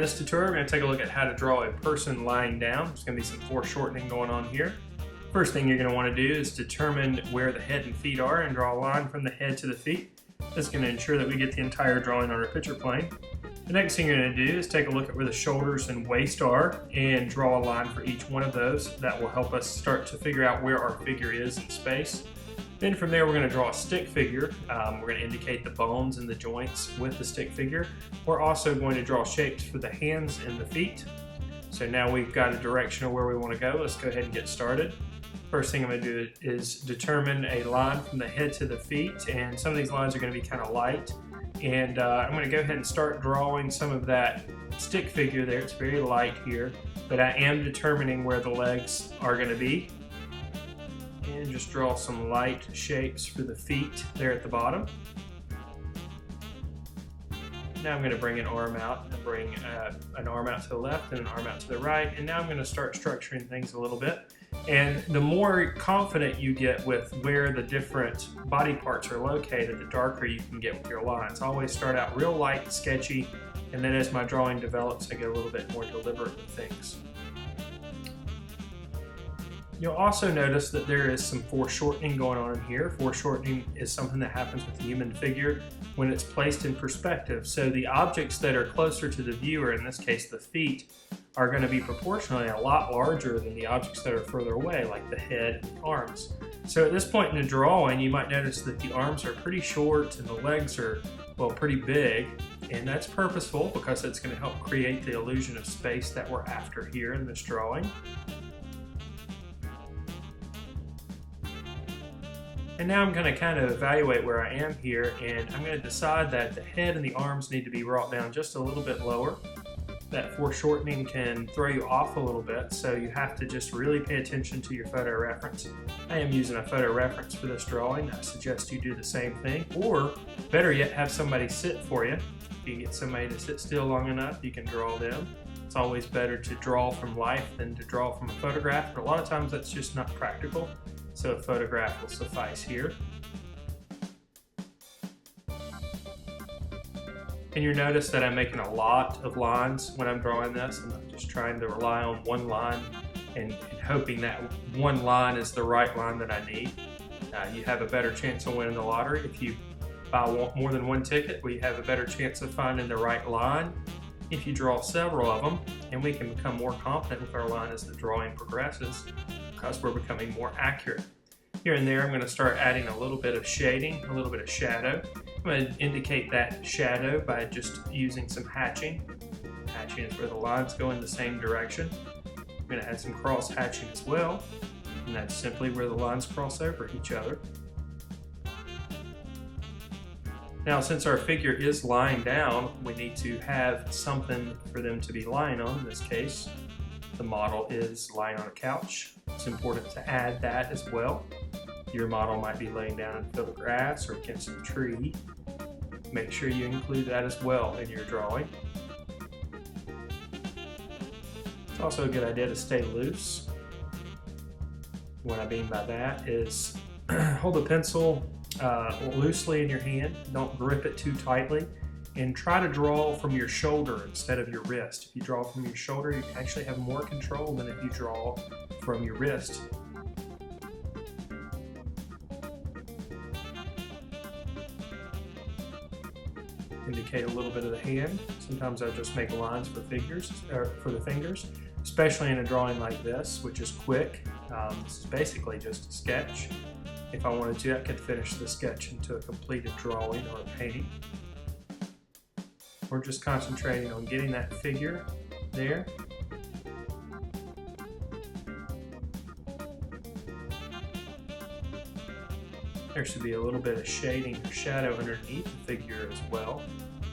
this tutorial, we're going to take a look at how to draw a person lying down. There's going to be some foreshortening going on here. First thing you're going to want to do is determine where the head and feet are and draw a line from the head to the feet. This is going to ensure that we get the entire drawing on our picture plane. The next thing you're going to do is take a look at where the shoulders and waist are and draw a line for each one of those. That will help us start to figure out where our figure is in space. Then from there, we're going to draw a stick figure. We're going to indicate the bones and the joints with the stick figure. We're also going to draw shapes for the hands and the feet. So now we've got a direction of where we want to go. Let's go ahead and get started. First thing I'm going to do is determine a line from the head to the feet, and some of these lines are going to be kind of light. And I'm going to go ahead and start drawing some of that stick figure there. It's very light here, but I am determining where the legs are going to be. And just draw some light shapes for the feet there at the bottom. Now I'm going to bring an arm out and bring an arm out to the left and an arm out to the right. And now I'm going to start structuring things a little bit. And the more confident you get with where the different body parts are located, the darker you can get with your lines. I always start out real light, sketchy, and then as my drawing develops, I get a little bit more deliberate with things. You'll also notice that there is some foreshortening going on in here. Foreshortening is something that happens with the human figure when it's placed in perspective. So the objects that are closer to the viewer, in this case the feet, are going to be proportionally a lot larger than the objects that are further away, like the head and the arms. So at this point in the drawing, you might notice that the arms are pretty short and the legs are, well, pretty big. And that's purposeful because it's going to help create the illusion of space that we're after here in this drawing. And now I'm going to kind of evaluate where I am here, and I'm going to decide that the head and the arms need to be brought down just a little bit lower. That foreshortening can throw you off a little bit, so you have to just really pay attention to your photo reference. I am using a photo reference for this drawing. I suggest you do the same thing, or better yet, have somebody sit for you. If you get somebody to sit still long enough, you can draw them. It's always better to draw from life than to draw from a photograph, but a lot of times that's just not practical. So a photograph will suffice here. And you notice that I'm making a lot of lines when I'm drawing this. I'm not just trying to rely on one line and hoping that one line is the right line that I need. You have a better chance of winning the lottery if you buy more than one ticket. We have a better chance of finding the right line if you draw several of them, and we can become more confident with our line as the drawing progresses because we're becoming more accurate. Here and there, I'm going to start adding a little bit of shading, a little bit of shadow. I'm going to indicate that shadow by just using some hatching. Hatching is where the lines go in the same direction. I'm going to add some cross hatching as well, and that's simply where the lines cross over each other. Now, since our figure is lying down, we need to have something for them to be lying on. In this case, the model is lying on a couch. It's important to add that as well. Your model might be laying down in a field of grass or against a tree. Make sure you include that as well in your drawing. It's also a good idea to stay loose. What I mean by that is hold the pencil loosely in your hand. Don't grip it too tightly. And try to draw from your shoulder instead of your wrist. If you draw from your shoulder, you actually have more control than if you draw from your wrist. Indicate a little bit of the hand. Sometimes I just make lines for figures, or for the fingers, especially in a drawing like this, which is quick. This is basically just a sketch. If I wanted to, I could finish the sketch into a completed drawing or a painting. We're just concentrating on getting that figure there. There should be a little bit of shading or shadow underneath the figure as well.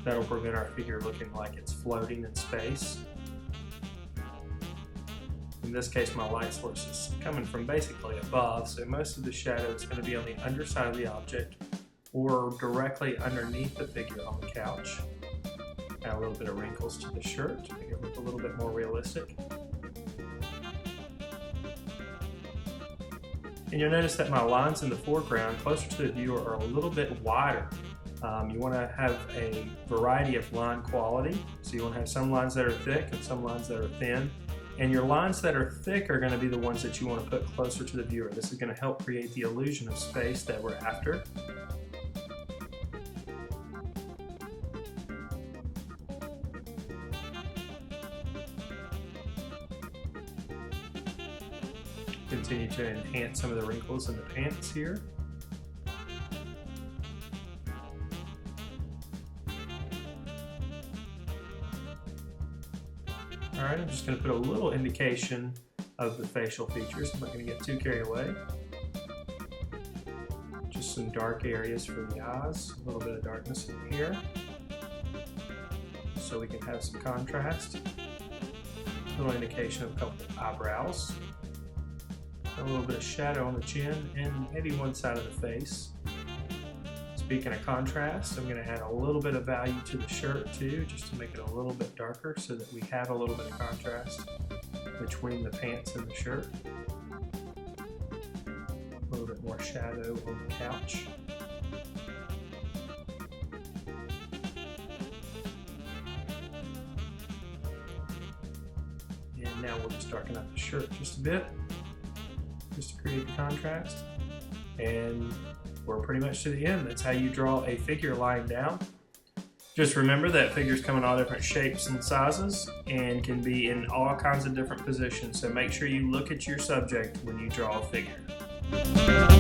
That'll prevent our figure looking like it's floating in space. In this case, my light source is coming from basically above, so most of the shadow is going to be on the underside of the object or directly underneath the figure on the couch. Add a little bit of wrinkles to the shirt to make it look a little bit more realistic. And you'll notice that my lines in the foreground closer to the viewer are a little bit wider. You want to have a variety of line quality, So you want to have some lines that are thick and some lines that are thin. And your lines that are thick are going to be the ones that you want to put closer to the viewer. This is going to help create the illusion of space that we're after. Continue to enhance some of the wrinkles in the pants here. Alright, I'm just going to put a little indication of the facial features. I'm not going to get too carried away. Just some dark areas for the eyes, a little bit of darkness in here, so we can have some contrast. A little indication of a couple of eyebrows. A little bit of shadow on the chin and maybe one side of the face. Speaking of contrast, I'm going to add a little bit of value to the shirt too, just to make it a little bit darker so that we have a little bit of contrast between the pants and the shirt. A little bit more shadow on the couch. And now we'll just darken up the shirt just a bit, just to create the contrast. And we're pretty much to the end. That's how you draw a figure lying down. Just remember that figures come in all different shapes and sizes and can be in all kinds of different positions. So make sure you look at your subject when you draw a figure.